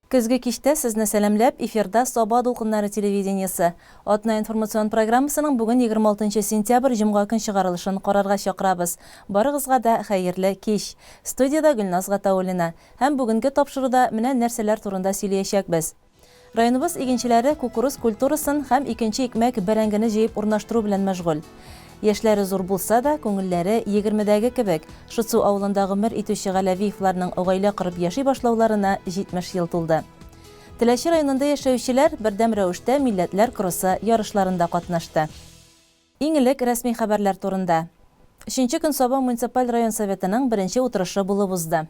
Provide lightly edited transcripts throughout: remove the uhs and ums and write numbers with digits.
Көзгü кичтә сезне сәламләп, эфирда Соба дулкыннары телевидениесе. Атна информацион программасының бүген 26 сентябрь җомга көн чыгарылышын карарга чакырабыз. Барыгызга да хәерле кич. Студияда Гөлназ Гатауллина. Һәм бүгенге тапшыруда менә нәрсәләр турында сөйләячәкбез. Районыбыз игенчеләре кукуруз культурасын һәм икенче икмәк бәрәңгене җыеп урнаштыру белән мәшгуль. Яшьләре зур булса да, күңелләре 20-дәге кебек. Шуцу авылында гомер итүче Галәвиевларның гаилә корып яши башлауларына 70 ел тулды. Теләче районында яшәүчеләр бердәм рәвештә милләтләр кроссы ярышларында катнашты. Иң элек рәсми хәбәрләр турында. 3нче көн Соба муниципаль район советының беренче утырышы булып узды.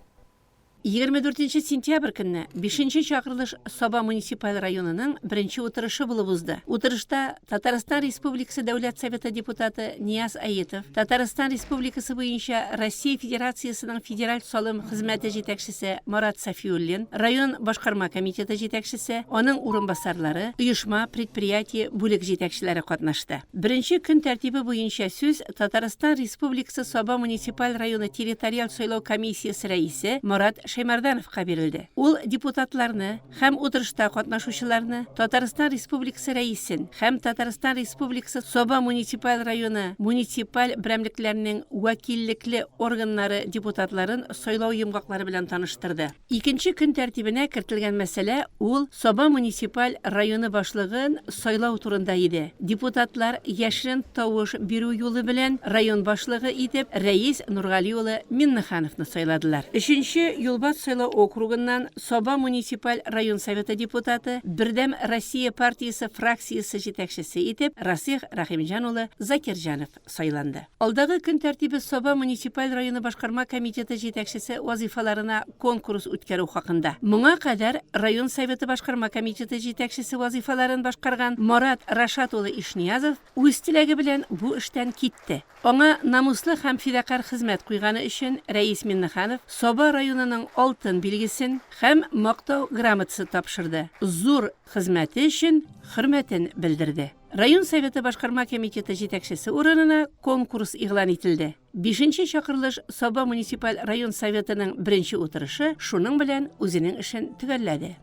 24 сентябрь көнне 5-нче чакырылыш Соба муниципаль районының беренче утырышы булып узды. Утырышта Татарстан Республикасы Дәүләт Советы депутаты Нияз Аетов, Татарстан Республикасы буенча Россия Федерациясының федераль салым хезмәте җитәкчесе Марат Сафиуллин, район башкарма комитеты җитәкчесе, аның урынбасарлары, оешма, предприятие, бүлек җитәкчеләре катнашты. Беренче көн тәртибе буенча сүз Татарстан Республикасы Соба муниципаль районы территориаль сайлау комиссиясе рәисе Марат Шаймардановка бирелде. Ул депутатларны һәм утырышта катнашучыларны Татарстан Республикасы рәисен һәм Татарстан Республикасы Соба муниципаль районы муниципаль берәмлекләренең вәкиллекле органнары депутатларын сайлау йомгаклары белән таныштырды. Икенче көн тәртибенә кертелгән мәсьәлә ул Соба муниципаль районы башлыгын сайлау турында иде. Депутатлар яшерен тавыш бирү юлы белән район башлыгы итеп Рәис Нургали улы Миннехановны сайладылар. 3нче Юлбат сайлау округыннан Соба муниципаль район советы депутаты Бердәм Россия партиясы фракциясы җитәкчесе итеп Расих Рахимҗан улы Закирҗанов сайланды. Алдагы көн тәртибе Соба муниципаль районы башкарма комитеты җитәкчесе вазифаларына конкурс үткәрү хакында. Моңа кадәр район советы башкарма комитеты җитәкчесе вазифаларын башкарган Марат Рашат улы Ишниязов үз теләге белән бу эштән китте. Аңа намуслы һәм фидакар хезмәт куйганы өчен Рәис Миннеханов Соба районының алтын билгесен һәм мактау грамотасы тапшырды. Зур хезмәте өчен хөрмәтен белдерде. Район советы башкарма комитеты җитәкчесе урынына конкурс игълан ителде. 5нче чакырылыш Соба муниципаль район советының беренче утырышы шуның белән үзенең эшен төгәлләде.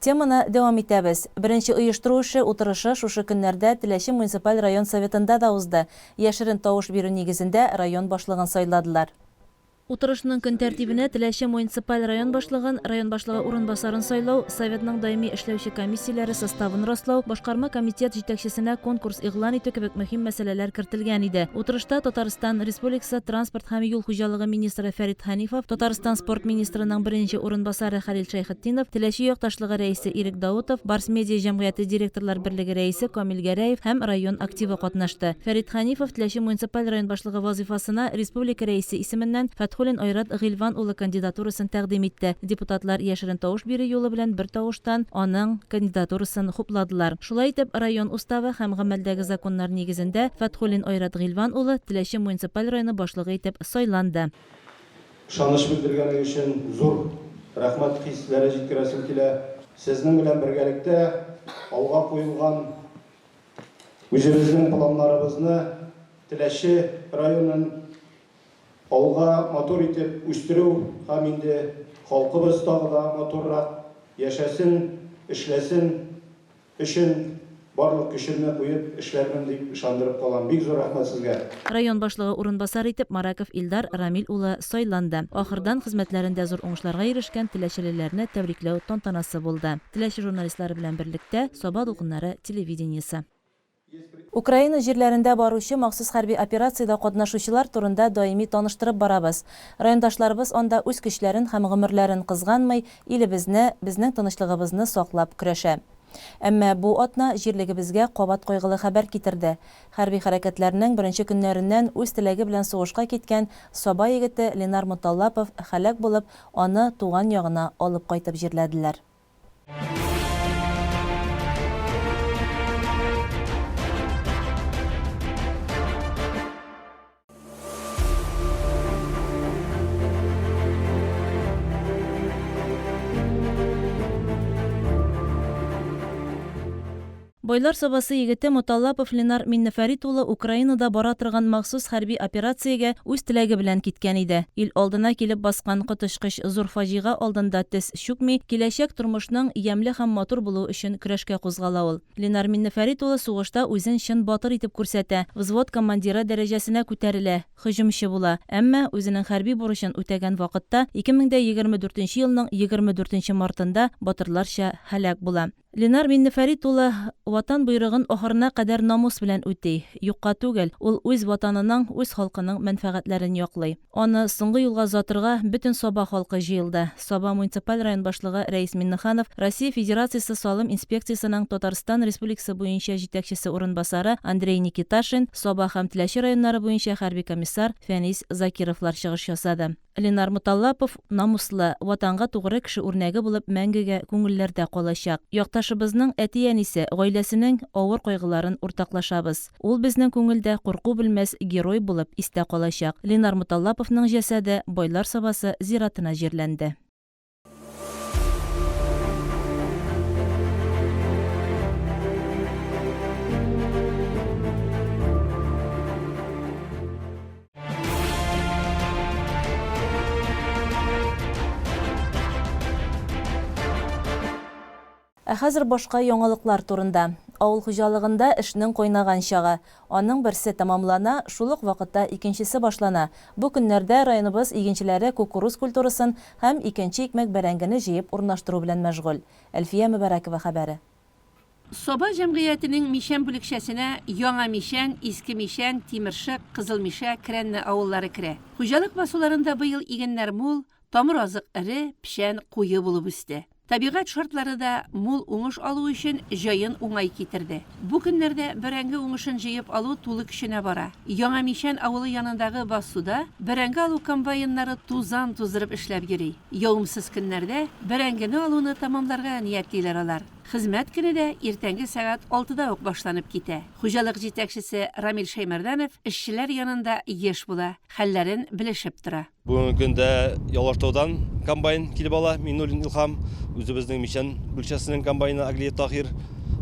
Теманы дәвам итәбез. Беренче оештыру эше утырышы шушы көннәрдә Теләче муниципаль район советында да узды. Яшерен тавыш бирү нигезендә район башлыгын сайладылар. Утырышның көн тәртибенә Теләче муниципаль район башлыгын, район башлыгы урынбасарын сайлау, советның даими эшләүче комиссияләре составын раслау, башкарма комитет җитәкчесенә конкурс игълан итү кебек мөһим мәсьәләләр кертелгән иде. Утырышта Татарстан Республикасы транспорт һәм юл хуҗалыгы министры Фәрит Хәнифов, Татарстан спорт министрының беренче урынбасары Хәлил Шәйхетдинов, Теләче якташлыгы рәисе Ирек Даутов, Барс медиа җәмгыяте директорлар берлеге рәисе Камил Гәрәев һәм район активы катнашты. Фәрит Хәнифов Теләче муниципаль район башлыгы вазифасына республика рәисе исеменнән Фәтхуллин Айрат Гыйльван улы кандидатурасын тәкъдим итте. Депутатлар яшерен тавыш бирү юлы белән бер тавыштан аның кандидатурасын хупладылар. Шулай итеп, район уставы һәм гамәлдәге законнар нигезендә Фәтхуллин Айрат Гыйльван улы Теләче муниципаль районы башлыгы итеп сайланды. Ышаныч белдергәне өчен зур рәхмәт хисләре җиткерәсем килә. Сезнең белән бергәлектә алга куелган үзебезнең планнарыбызны Теләче районын алга мотор итеп үстерү һәм инде халкыбыз тагы да моторрак яшәсен, эшләсен өчен барлык көчемне куеп эшләрмен дип ышандырып калам. Бик зур рәхмәт сезгә. Район башлыгы урынбасар итеп Мараков Илдар Рамил улы сайланды. Ахырдан хезмәтләрендә зур уңышларга ирешкән теләчеләрне тәбрикләү тантанасы булды. Теләче журналистлары белән берлектә Соба дулкыннары телевидениесе. Украина җирләрендә баручы махсус хәрби операциядә катнашучылар турында даими таныштырып барабыз. Райондашларыбыз анда үз көчләрен һәм гомерләрен кызганмый, илебезне, безнең тынычлыгыбызны саклап көрәшә. Әмма бу атна җирлегебезгә кабат кайгылы хәбәр китерде. Хәрби хәрәкәтләрнең беренче көннәреннән үз теләге белән сугышка киткән Соба егете Ленар Муталлапов һәлак булып, аны туган ягына алып кайтып җирләделәр. Бойлар собасы егете Муталлапов Ленар Миннефәрит улы Украинада бара торган махсус хәрби операциягә үз теләге белән киткән иде. Ил алдына килеп баскан котышкыч зур фаҗига алдында тез чүкми, киләчәк тормышның ямьле һәм матур булуы өчен көрәшкә кузгала ул. Ленар Миннефәрит улы сугышта үзен чын батыр итеп күрсәтә, взвод командиры дәрәҗәсенә күтәрелә, һөҗүмче була. Әмма үзенең хәрби бурычын үтәгән вакытта 2024 елның 24 мартында батырларча һәлак була. Ленар Миннефәрит улы ватан буйрыгын ахырына кадәр намус белән үти. Юкка түгел, ул үз ватанының, үз халкының мәнфәгатьләрен яклый. Аны соңгы юлга затырга бөтен Саба халкы җыелды. Саба муниципаль район башлыгы Рәис Миннеханов, Россия Федерациясе салым инспекциясының Татарстан Республикасы буенча җитәкчесе урынбасары Андрей Никиташин, Саба һәм Теләче районнары буенча хәрби комиссар Фәнис Закировлар чыгыш ясады. Ленар Муталлапов намуслы, ватанга тугры кеше үрнәге булып мәңгегә күңелләрдә калачак. Якташыбызның әти-әнисе, гаиләсенең авыр кайгыларын уртаклашабыз. Ул безнең күңелдә курку белмәс герой булып истә калачак. Ленар Муталлаповның җәсәде Бойлар Сабасы зиратына җирләнде. Хәзер башка яңалыклар турында. Авыл хуҗалыгында эшнең кайнаган чагы. Аның берсе тамамлана, шул ук вакытта икенчесе башлана. Бу көннәрдә районыбыз игенчеләре кукуруз культурасын һәм икенче икмәк бәрәңгене җыеп урнаштыру белән мәшгуль. Әлфия Мөбәрәкова хәбәре. Соба җәмгыятенең мишән бүлекчәсенә яңа мишән, иске мишән, тимершек, кызыл мишә, крәнне авыллары керә. Хуҗалык басуларында быел игеннәр мул, тамыр азык эре, пишән куе булып үсте. Табигать шартлары да мул уңыш алу өчен җаен уңай китерде. Бу көннәрдә бәрәңге уңышын җыеп алу тулы көченә бара. Яңа мишән авылы янындагы басуда бәрәңге алу комбайннары тузан туздырып эшләп йөри. Явымсыз көннәрдә бәрәңгене алуны тамамларга ниятлиләр алар. Хезмәт көне дә иртәнге сәгать 6-да ук башланып китә. Хуҗалык җитәкчесе Рамил Шәймәрдәнов эшчеләр янында еш була, хәлләрен белешеп тора. Бүгенге көндә Ялаштаудан комбайн килеп ала, Миннуллин Илхам, үзебезнең мишән бүлекчәсенең комбайны Аглия Тахир.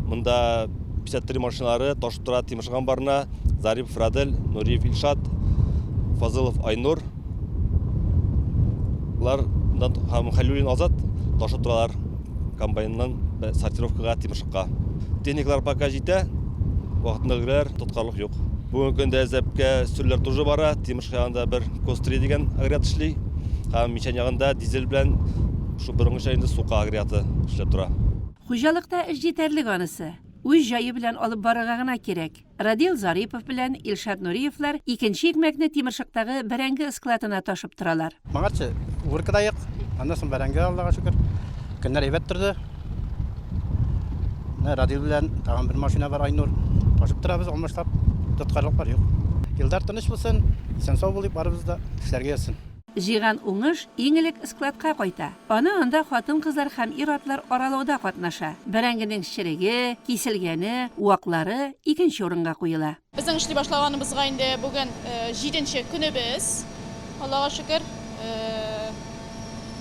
Монда 53 машиналары ташып тора, Тимеш Гамбарна, Зарипов Радель, Нуриев Илшат, Фазылов Айнур. Лар һәм Хәлюлин Азат ташып торалар комбайннан сортировкага, Тимешкка. Техниклар пока җитә, вакытындагылар тоткарлык юк. Бүгенге көндә зәпкә сүрләр тоже бара, Тимешка янында бер Костри дигән агрегат эшли, һәм мишән ягында дизель белән шу борынгыча инде сука агрегаты эшләп тора. Хуҗалыкта эш җитәрлек анысы. Үз җае белән алып барырга гына кирәк. Радил Зарипов белән Илшат Нуриевлар икенче икмәкне Тимершектагы бәрәңге складына ташып торалар. Маңарчы уркадайык, андан соң бәрәңге Аллага шөкер. Көннәр әйбәт торды. Радил белән тагын бер машина бар Айнур. Ташып торабыз, алмашлап, тоткарлык бар юк. Елдар тыныч булсын, исән сау булып барыбыз да эшләргә ясын. Җыйган уңыш иң элек складка кайта. Аны анда хатын-кызлар һәм ир-атлар аралауда катнаша. Бәрәңгенең чиреге, киселгәне, уаклары икенче урынга куела. Безнең эшли башлаганыбызга инде бүген 7нче көнебез. Аллага шөкер.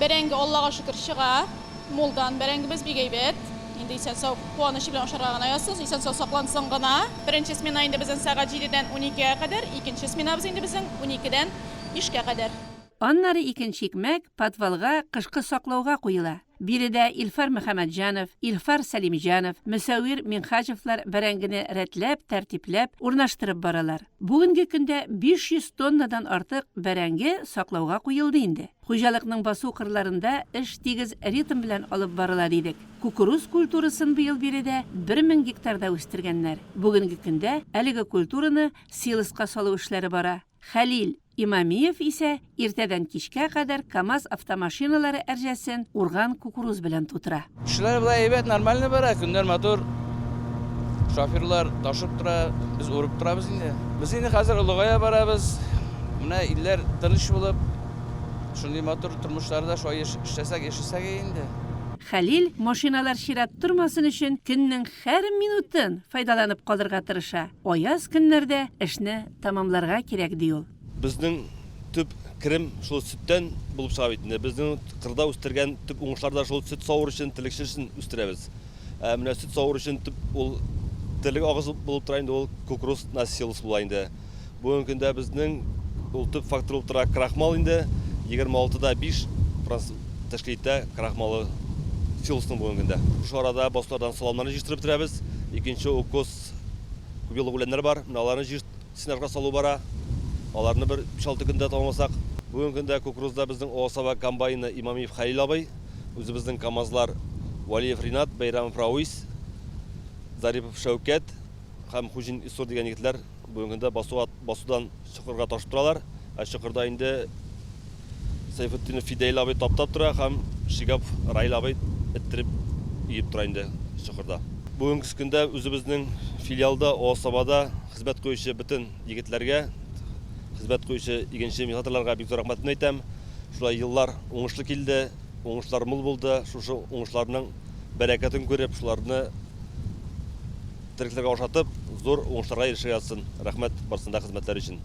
Бәрәңге Аллага шөкер чыга. Молдан бәрәңгебез бик әйбәт. Инде исән сау куаныч белән ашарга гына ясыз, исән сау саклансаң гына. Беренче смена инде безнең сәгать 7дән 12гә кадәр, икенче сменабыз инде безнең 12дән 5гә кадәр. Аннары икенче икмәк подвалга, кышкы саклауга куела. Биредә Илфар Мөхәммәтҗанов, Илфар Сәлимҗанов, Мөсәвир Минхаҗевлар бәрәңгене рәтләп, тәртипләп, урнаштырып баралар. Бүгенге көндә 500 тоннадан артык бәрәңге саклауга куелды инде. Хуҗалыкның басу кырларында эш тигез ритм белән алып барыла дидек. Кукуруз культурасын быел биредә 1000 гектарда үстергәннәр. Бүгенге көндә әлеге культураны силыска салу эшләре бара. Хәлил Имамиев исә иртәдән кичкә кадәр КАМАЗ автомашиналары әрҗәсен урган кукуруз белән тутыра. Эшләр була әйбәт, нормально бара, көннәр матур. Шоферлар ташып тора, без урып торабыз инде. Без инде хәзер Улыгая барабыз. Менә илләр тыныч булып, шундый матур тормышларда шулай эшләсәк инде. Хәлил машиналар чират тормасын өчен көннең һәр минутын файдаланып калырга тырыша. Аяз көннәрдә эшне тамамларга кирәк ди ул. Безнең төп керем шул сөттән булып чыга бит инде. Безнең кырда үстергән төп уңышларда шул сөт савыр өчен, телекче өчен үстерәбез. Менә сөт савыр өчен төп ул Фильтрлік ағыз болып тұрайынды ол кукуруз насилос болайынды. Бүгінгі күнде біздің ұлттық фактор болып тұра крахмал енді 26-да 5 тәшкілетті крахмалы силосының бүгінгі күнде. Şu arada бостардан саламларын жиыстырып тұрабыз. Екінші окоз көбелі өлендер бар. Мыналарын синарға салу бара. Аларны бір 5-6 күнде тамамасақ. Бүгінгі күнде кукурузда біздің Осаба комбайны Имамиев Халил абай, өзі біздің камазлар Валиев Ринат, Байрамов Рауис, Зарипов Шәукет, һәм Хужин Исур деген егетләр бүгінгі күнде басудан шықырға ташып тұралар. Шықырда енді Сайфуттин Фидейл абай таптап тұра, һәм Шигап Райл абай іттіріп үйіп тұра енді шықырда. Бүгінгі күнде өзіміздің филиалда Осабада хизмет қойшы бүтін егетлерге, хизмет қойшы егенші мехаторларға бик зор рахматын айтам. Шулай еллар оңышлы келді, оңышлар мол болды. Шушы оңышларның бәрәкәтін көріп, шуларны тіректерге ашатып, зор оңышларға еріші ятсын. Рахмет барсында хизметлер үшін.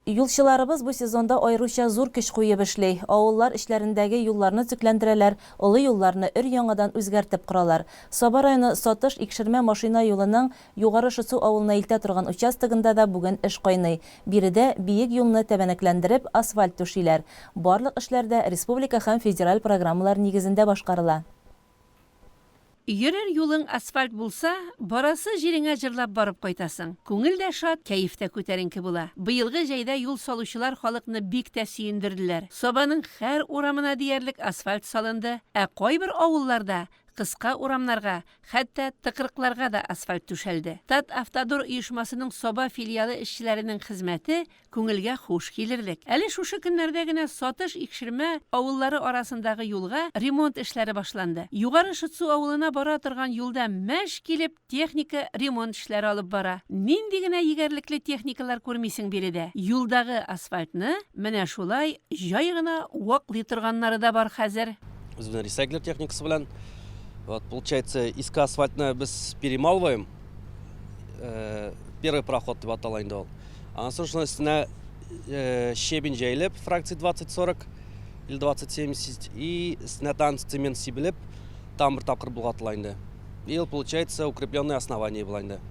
Юлчыларыбыз bu сезонда айрыша зур көч куеп эшләй. Авыллар эшләрендәге юлларны төкләндерәләр, олы юлларны өр-яңадан үзгәртеп коралар. Саба районы Сатыш икшермә машина юлының Югары Шысу авылына илтә торган участогында да бүген эш кайный. Биредә биек юлны тәбәнәкләндереп асфальт түшиләр. Барлык эшләрдә республика һәм федераль программалар нигезендә башкарыла. Йөрер юлың асфальт булса, барасы җиреңә җырлап барып кайтасың. Күңел дә шат, кәеф тә күтәренке була. Быелгы җәйдә юл салучылар халыкны бик тә сөендерделәр. Сабаның һәр урамына диярлек асфальт салынды, ә кайбер авылларда кыска урамнарга, хәтта тыкрыкларга да асфальт түшәлде. Тат Автодор оешмасының Саба филиалы эшчеләренең хезмәте күңелгә хуш килерлек. Әле шушы көннәрдә генә Сатыш икшермә авыллары арасындагы юлга ремонт эшләре башланды. Югары Шытсу авылына бара торган юлда мәш килеп техника ремонт эшләре алып бара. Нинди генә егәрлекле техникалар күрмисең биредә. Юлдагы асфальтны менә шулай җай гына ваклый торганнары да бар хәзер. Үзебезнең ресайклер техникасы белән получается, иск асфальтны біз перемалываем. Первый проход деп аталайында ол. Ансын шуның үстіне щебень жайылып, фракция 20-40 или 20-70, и үстіне тан цемент сибіліп, там бір тапқыр бұлғатылайында. И получается укрепленное основание бұлайында.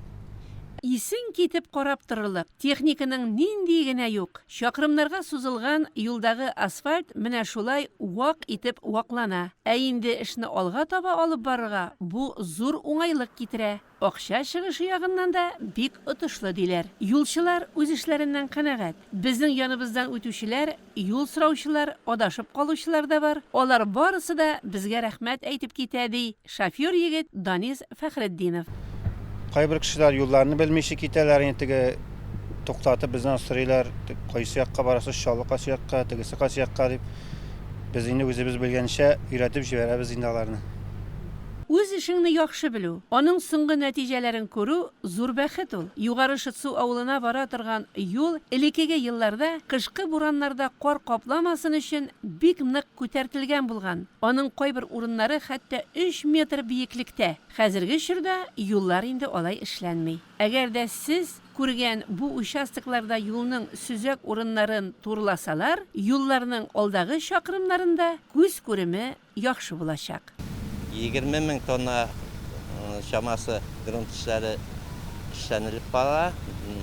Исең китеп карап торырлык. Техниканың нинди генә юк. Чакрымнарга сузылган юлдагы асфальт менә шулай вак итеп ваклана. Ә инде эшне алга таба алып барырга бу зур уңайлык китерә. Акча чыгышы ягыннан да бик отышлы диләр. Юлчылар үз эшләреннән канәгать. Безнең яныбыздан үтүчеләр, юл сораучылар, адашып калучылар да бар. Алар барысы да безгә рәхмәт әйтеп китә ди шофер егет Данис Фәхретдинов. Кайбер кешеләр юлларны белмичә китәләр, инде туктатып бездән сорыйлар, кайсы якка барасы, шалы кайсы якка, тегесе кайсы якка дип. Без инде үзебез белгәнчә өйрәтеп җибәрәбез инде аларны. Үз эшеңне яхшы белү, аның соңгы нәтиҗәләрен күрү зур бәхет ул. Югары Шытсу авылына бара торган юл элекеге елларда кышкы бураннарда кар капламасын өчен бик нык күтәртелгән булган. Аның кайбер урыннары хәтта 3 метр биеклектә. Хәзерге чорда юллар инде алай эшләнми. Әгәр дә сез күргән бу участокларда юлның сүзәк урыннарын турласалар, юлларның алдагы чакрымнарында күз күреме яхшы булачак. 20.000 тонна шамасы грунт эшләре эшләнелеп бара.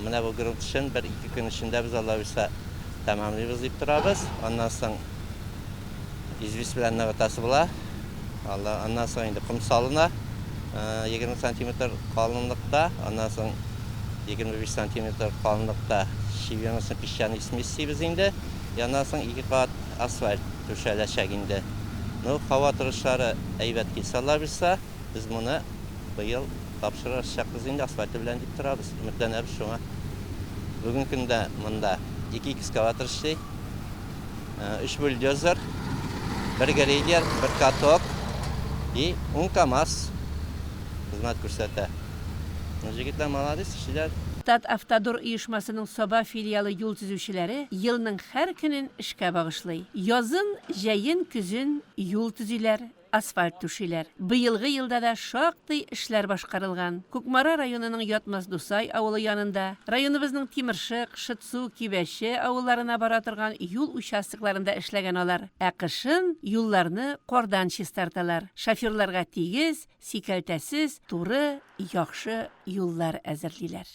Менә бу грунт эшен 1-2 көн эчендә без Алла бирсә тәмамлыйбыз дип торабыз. Аннан соң извест белән нагатасы була. Аннан соң инде ком салына 20 см калынлыкта, аннан соң 25 см калынлыкта шивянысын песчаный смесь сибез инде. Аннан соң 2 кат асфальт түшәләчәк инде. Ну, һава торышлары әйбәт килсә, Алла бирсә, без моны быел тапшырачакбыз инде асфальты белән дип торабыз. Өметләнәбез шуңа. Бүген көндә монда 2 экскаватор эшли, 3 бульдозер, 1 грейдер, 1 каток и 10 КАМАЗ хезмәт күрсәтә. Җегетләр молодец, эшләр. Татавтодор оешмасының Саба филиалы юл төзүчеләре елның һәр көнен эшкә багышлый. Язын, җәен, көзен юл төзиләр, асфальт түшиләр. Быелгы елда да шактый эшләр башкарылган. Күкмара районының Ятмас Дусай авылы янында, районыбызның Тимершык, Шытсу, Кибәче авылларына бара торган юл участокларында эшләгән алар. Ә кышын юлларны кардан чистарталар. Шоферларга тигез, сикәлтәсез, туры, яхшы юллар әзерлиләр.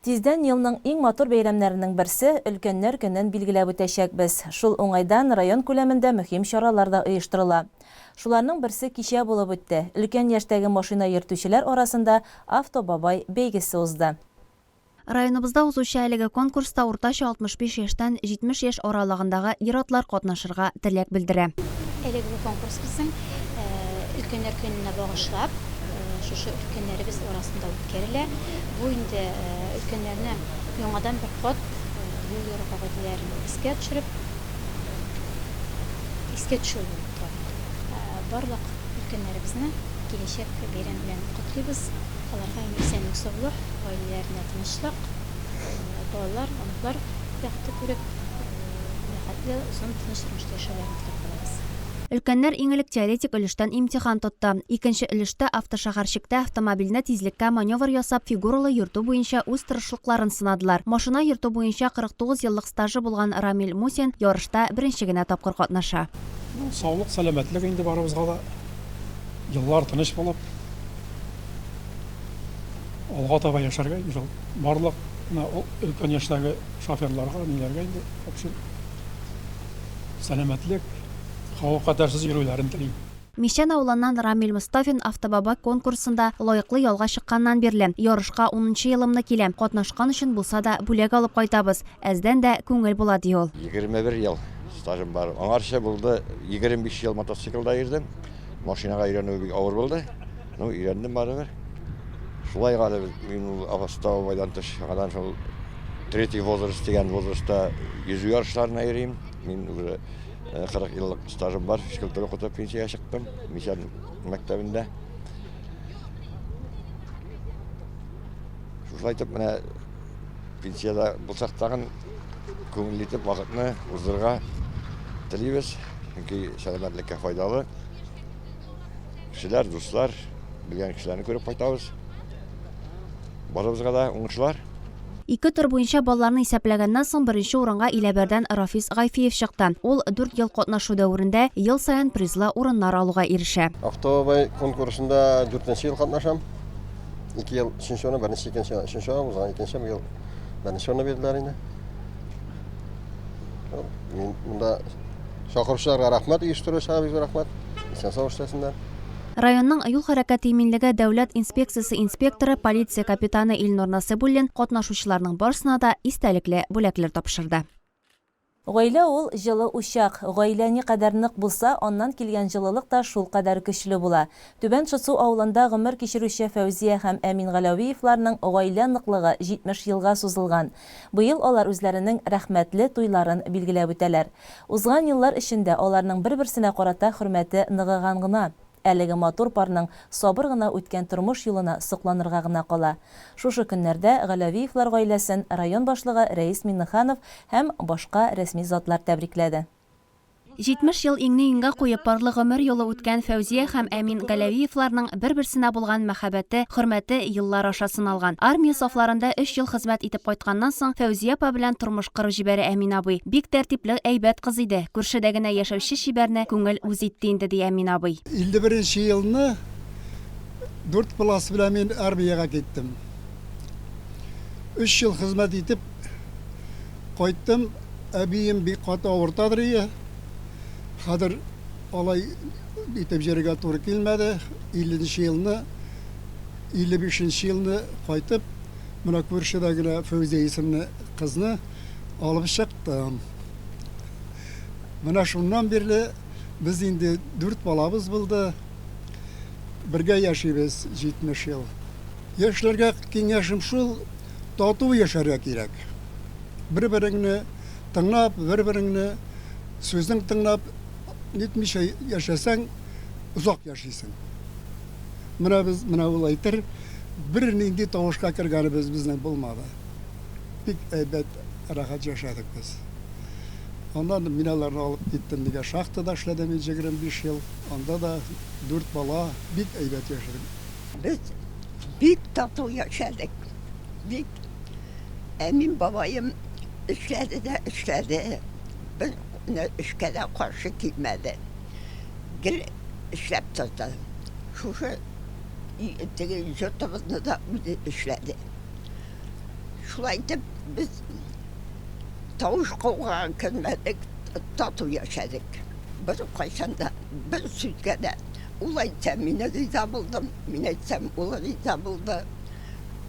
Тиздән елның иң матур бәйрәмнәренең берсе өлкәннәр көнен билгеләп үтәчәкбез. Шул уңайдан район күләмендә мөһим чаралар да оештырыла. Шуларның берсе кичә булып үтте. Өлкән яшьтәге машина йөртүчеләр арасында автобабай бәйгесе узды. Районыбызда узучы әлеге конкурста уртача 65 яшьтән 70 яшь аралыгындагы ир-атлар катнашырга теләк белдерә. Әлеге конкурс безнең өлкәннәр көненә багышлап, шушы өлкәннәребез арасында үткәрелә. Бу инде өлкәннәрне яңадан бер кат юл йөрү кагыйдәләрен искә төшерү булып тора. Барлык өлкәннәребезне киләчәк бәйрәм белән котлыйбыз. Аларга исәнлек, саулык, гаиләләренә тынычлык, балалар, аналар бәхете күреп, бәхетле, озын тыныч тормышта яшәүләрен теләп калабыз. Өлкәннәр иң элек теоретик өлештән имтихан тотты. Икенче өлештә автошәһәрчектә автомобильне тизлеккә маневр ясап фигуралы йөртү буенча үз тырышлыкларын сынадылар. Машина йөртү буенча 49 еллык стажы булган Рамил Мусин ярышта беренче генә тапкыр катнаша. Саулык, сәламәтлек инде барыбызга да еллар тыныч булып, алга таба яшәргә барлык өлкән яшьтәге шоферларга, ниләргә инде сәламәтлек, хавык-хәтәрсез йөрүләрен телим. Мишән авылыннан Рамил Мустафин автобаба конкурсында лаеклы ялга чыкканнан бирле. Ярышка 10нчы елымны киләм. Катнашкан өчен булса да бүләк алып кайтабыз. Әздән дә күңел була ди ул. 21 ел стажым бар. Аңарча булды 25 ел мотоциклда йөрдем. Машинага өйрәнү бик авыр булды. Өйрәндем барыбер. Шулай гына мин автобайдан тышкадан шул третий возраст дигән возрастта йөзү ярышларына йөрим. Мин 40 еллык стажым бар. Физкультура укытып пенсияга чыктым. Мишән мәктәбендә. Шулай итеп менә пенсияда булсак тагын күңел итеп вакытны уздырырга телибез. Чөнки сәламәтлеккә файдалы. Кешеләр, дуслар, белгән кешеләрне күреп кайтабыз. Барыбызга да уңышлар. Ике тур буенча балларны исәпләгәннән соң беренче урынга Иләбердән Рафис Гайфиев чыкты. Ул 4 ел катнашу дәверендә ел саен призлы урыннар алуга ирешә. Автобай конкурсында 4нче ел катнашам. 2 ел 3нче урын, беренче, икенче, 3нче урын, икенче ел беренче урын бирделәр инде. Мин монда шакыручыларга рәхмәт, оештыручыларга бик рәхмәт. Исән сау эшләсеннәр. Районның юл хәрәкәте иминлеге дәүләт инспекциясе инспекторы полиция капитаны Илнур Насыбуллин катнашучыларның барысына да истәлекле бүләкләр тапшырды. Гаилә ул җылы учак. Гаилә ни кадәр нык булса, аннан килгән җылылык та шул кадәр көчле була. Түбән Шытсу авылында гомер кичерүче Фәүзия һәм Әмин Галәвиевларның гаилә ныклыгы 70 елга сузылган. Быел алар үзләренең рәхмәтле туйларын билгеләп үтәләр. Узган еллар эчендә аларның бер-берсенә карата хөрмәте ныгыган гына. Әлеге матур парның сабыр гына үткән тормыш юлына сокланырга гына кала. Шушы көннәрдә Галәвиевлар гаиләсен район башлыгы Рәис Миннеханов һәм башка рәсми затлар тәбрикләде. 70 ел иңне иңгә куеп парлы гомер юлы үткән Фәүзия һәм Әмин Галәвиевларның бер-берсенә булган мәхәббәте, хөрмәте еллар аша сыналган. Армия сафларында 3 ел хезмәт итеп кайтканнан соң Фәүзия апа белән тормыш корып җибәрә Әмин абый. Бик тәртипле, әйбәт кыз иде. Күршедә генә яшәүче шибәрне күңел үз итте инде ди Әмин абый. 51 елны 4 баласы белән мин армиягә киттем. 3 ел хезмәт итеп кайттым. Әбием бик каты авыртадыр иде. Хәзер алай итеп җиргә туры килмәде. 50нче елны, 55нче елны кайтып, менә күршедә генә Фәүзия исемле кызны алып чыктым. Менә шуннан бирле без инде 4 балабыз булды. Бергә яшибез 70 ел. Яшьләргә киңәшем шул, тату яшәргә кирәк. Бер-береңне тыңлап, бер-береңне сүзен тыңлап, нитмичә яшәсәң, узак яшисең. Менә без ул әйтер, bir nindi тавышка кергәнебез безнең булмады. Бик әйбәт рәхәт яшәдек без. Ondan minalarını alıp gittim diye şahtada işledim 25 yıl. Onda da 4 bala bik eybet yaşadım. Biz büyük tatlı yaşadık. Büyük emin babayım işledi. Ben işkede karşı gitmedi. Gel işlep tuttu. Şu yurtumuzda da işledi. Şulaydı biz tavuş kovan kılmadık, tatlı yaşadık. Bir kaysanda, bir sütkede, ulaysam mine rıza buldum, minetsem ula rıza buldu.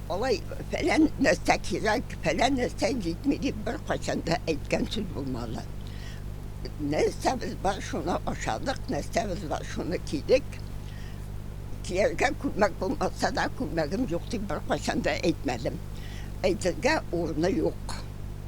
Olay falan nesek hirak, falan nesek gitmedi, bir kaysanda etken süt bulmalı. Nesemiz var şunu aşağıdık, nesemiz var şunu kiydik. Kiyerge kulmak bulmazsa da kulmağım yoktu, bir kaysanda etmedim. Ettirge uğruna yok.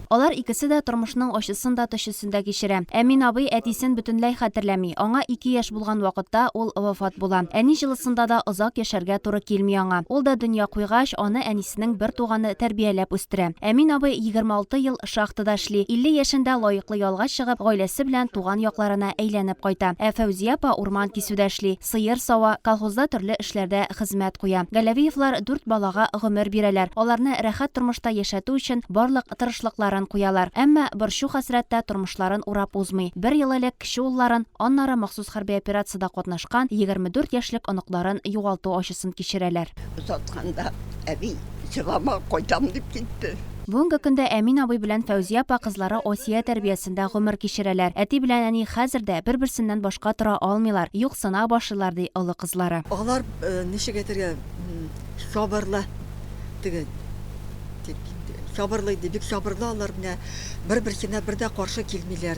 Алар икесе дә тормышның ачысын да төшесен дә кичерә. Әмин абый әтисен бөтенләй хәтерләми. Аңа 2 яшь булган вакытта ул вафат була. Әни җылысында да озак яшәргә туры килми аңа. Ул да дөнья куйгач, аны әнисенең бер туганы тәрбияләп үстерә. Әмин абый 26 ел шахтада эшли. 50 яшендә лаеклы ялга чыгып, гаиләсе белән туган якларына әйләнеп кайта. Фәүзия апа урман кисүдә эшли. Сыер сава, колхозда төрле эшләрдә хезмәт куя. Галәвиевлар 4 балага гомер бирәләр. Аларны рәхәт тормышта яшәтү өчен барлык тырышлыклар куялар. Әмма борчу хәсрәттә тормышларын урап узмый. Бер ел элек кеше улларын, аннары махсус хәрби операциядә катнашкан 24 яшьлек оныкларын югалту ачысын кичерәләр. Узатканда әби җылама кайтам дип китте. Бүгенге көндә Әмин абый белән Фәүзия апа кызлары Осия тәрбиясендә гомер кичерәләр. Әти белән әни хәзердә бер-берсеннән башка тора алмыйлар. Юксына башлыйлар ди олы кызлары. Алар ничек әйтергә сабырлы диген Sabırlıydı, bik sabırlı alır mene, bir-birsine bir de karşı kilmiler.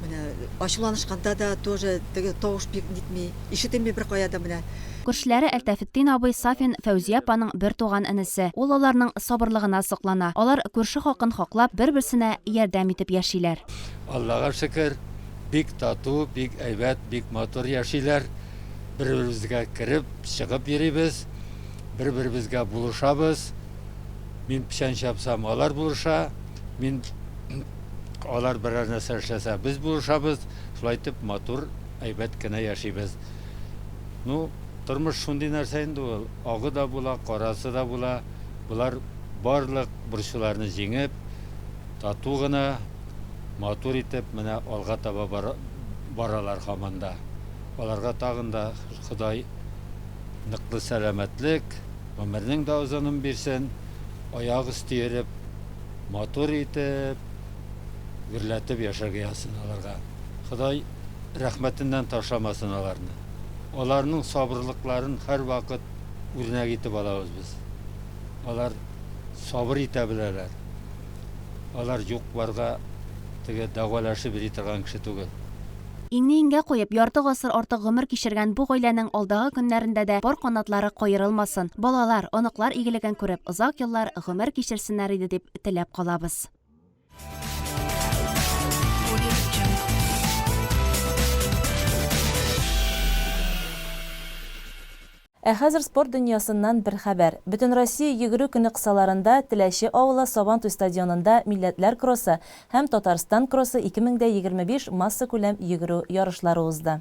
Mene aşılanışkanda da тоже тавыш бик нитми, ишетми bir кая да менә. Күршеләре Әлтәфетдин абый Сафин Фәүзия апаның бер туган энесе. Ул аларның сабырлыгына соклана. Алар күрше хакын хаклап, бер-берсенә ярдәм итеп яшиләр. Аллага шөкер, бик тату, бик әйбәт, бик матур яшиләр. Бер-беребезгә кирип, чыгып йөрибез, бер-беребезгә булышабыз. Min pişen yapsam alar buluşa, min alar birer нәрсә эшләсә biz buluşabız, шулай итеп матур, әйбәт кенә яшибез. Ну, тормыш шундый нәрсә инде ул, агы да була, карасы да була. Булар барлык бурчларны җиңеп, тату гына, матур итеп менә алга таба баралар һаманда. Аларга тагын да Ходай ныклы сәламәтлек, гомернең дә узынын бирсен. Аяк üstü матур итеп, гөрләтеп яшәргә ясын аларга. Ходай рәхмәтеннән ташламасын аларны. Аларның сабырлыкларын һәр вакыт үрнәк итеп алабыз без. Алар сабыр итә беләләр. Алар юк барга теге дәвалашып йөри торган кеше түгел. Иңне-иңгә куеп, ярты гасыр артык гомер кичергән бу гаиләнең алдагы көннәрендә дә бар канатлары кайрылмасын. Балалар, оныклар игелеген күреп, озак еллар гомер кичерсеннәр иде дип теләп калабыз. Хәзер спорт дөньясыннан бер хәбәр. Бөтен Россия йөгерү көне кысаларында Теләче авылы Сабантуй стадионында милләтләр кроссы һәм Татарстан кроссы 2025 масса күләм йөгерү ярышлары узды.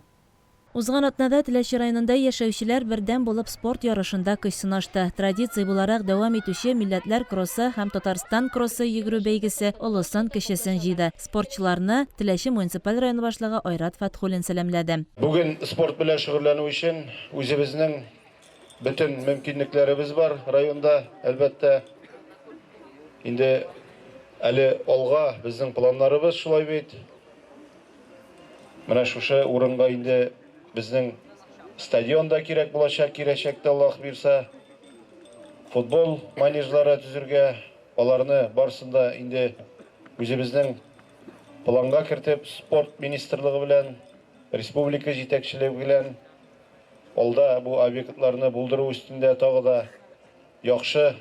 Узган атнада Теләче районында яшәүчеләр бердәм булып спорт ярышында көч сынашты. Традиция буларак дәвам итүче милләтләр кроссы һәм Татарстан кроссы йөгерү бәйгесе олысын кешесен җыйды. Спортчыларны Теләче муниципаль районы башлыгы Айрат Фатхуллин сәламләде. Бүген спорт белән шөгыльләнү өчен үзебезнең bütün mümkünlüklerimiz var rayonda elbette. Indi әле алга безнең планнарыбыз шулай бит. Менә шушы урынга инде безнең стадионда кирәк булачак, кирәчәктә Аллаһ бирсә, футбол манежлары төзергә, аларны барсында инде үзебезнең планга кертеп, спорт министрлыгы белән, республика җитәкчелеге белән алда бу объектларны булдыру өстендә тагы да яхшы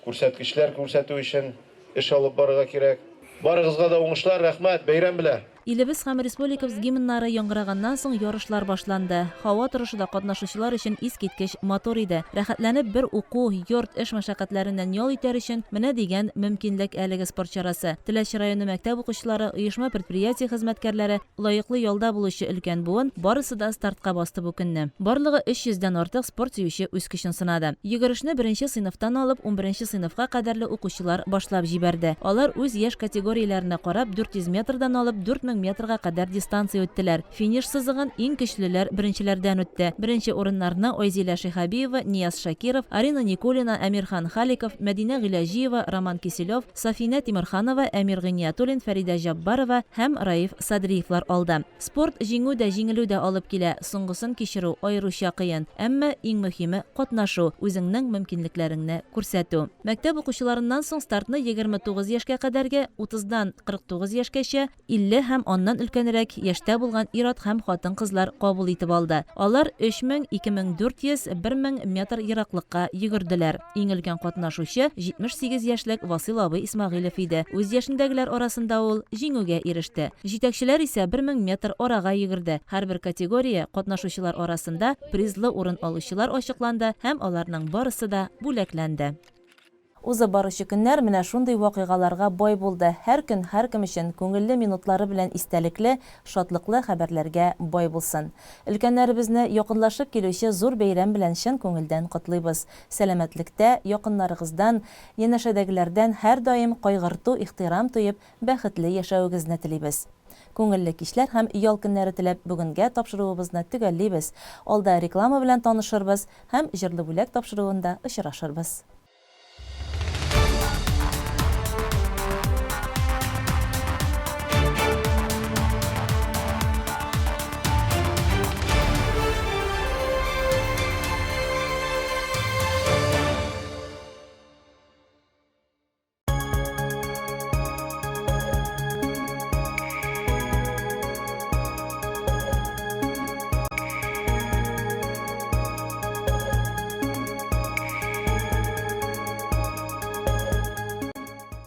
күрсәткечләр күрсәтү өчен эш алып барырга кирәк. Барыгызга да уңышлар, рәхмәт, бәйрәм белән. Илебез һәм республикабыз гимннары яңгыраганнан соң ярышлар башланды. Һава торышында катнашучылар өчен искиткеч мотор иде. Рәхәтләнеп бер уку, йорт эш мәшәкатьләреннән ял итәр өчен менә дигән мөмкинлек әлеге спорт чарасы. Теләче районы мәктәп укучылары, оешма предприятие хезмәткәрләре лаеклы ялда булучы өлкән буын барысы да стартка басты бу көнне. Барлыгы 300дән артык спорт сөюче үз көчен сынады. Йөгерешне 1нче сыйныфтан алып 11нче сыйныфка кадәрле укучылар башлап җибәрде. Алар үз яшь категорияләренә карап 400 метрдан алып 4000 метрга кадәр дистанция үттеләр. Финиш сызыгын иң көчлеләр беренчеләрдән үтте. Беренче урыннарны Айзилә Шихабиева, Нияз Шакиров, Арина Никулина, Әмирхан Халиков, Мәдинә Гыйләҗиева, Роман Киселев, Сафина Тимирханова, Әмир Гыниятуллин, Фәридә Жаббарова һәм Раиф Садриевлар алды. Спорт җиңү дә җиңелү дә алып килә. Соңгысын кичерү аеруча кыен. Әмма иң мөһиме катнашу, үзеңнең мөмкинлекләреңне күрсәтү. Мәктәп укучыларыннан соң стартны 29 яшькә кадәргә, 30дан 49 яшькәчә, 50 һәм аннан өлкәнрәк яшьтә булган ир-ат һәм хатын-кызлар кабул итеп алды. Алар 3000, 2400, 1000 метр ераклыкка йөгерделәр. Иң өлкән катнашучы 78 яшьлек Васил абый Исмагыйлов иде. Үз яшендәгеләр арасында ул җиңүгә иреште. Җитәкчеләр исә 1000 метр арага йөгерде. Һәрбер категория катнашучылар арасында призлы урын алучылар ачыкланды һәм аларның барысы да бүләкләнде. Узып баручы көннәр менә шундый вакыйгаларга бай булды. Һәр көн һәркем өчен күңелле минутлары белән истәлекле, шатлыклы хәбәрләргә бай булсын. Өлкәннәребезне якынлашып килүче зур бәйрәм белән чын күңелдән котлыйбыз. Сәламәтлектә, якыннарыгыздан, янәшәдәгеләрдән һәр даим кайгырту, ихтирам туеп, бәхетле яшәвегезне телибез. Күңелле кичләр һәм ял көннәре теләп бүгенгә тапшыруыбызны төгәллибез. Алда реклама белән танышырбыз һәм җырлы бүләк тапшыруында очрашырбыз.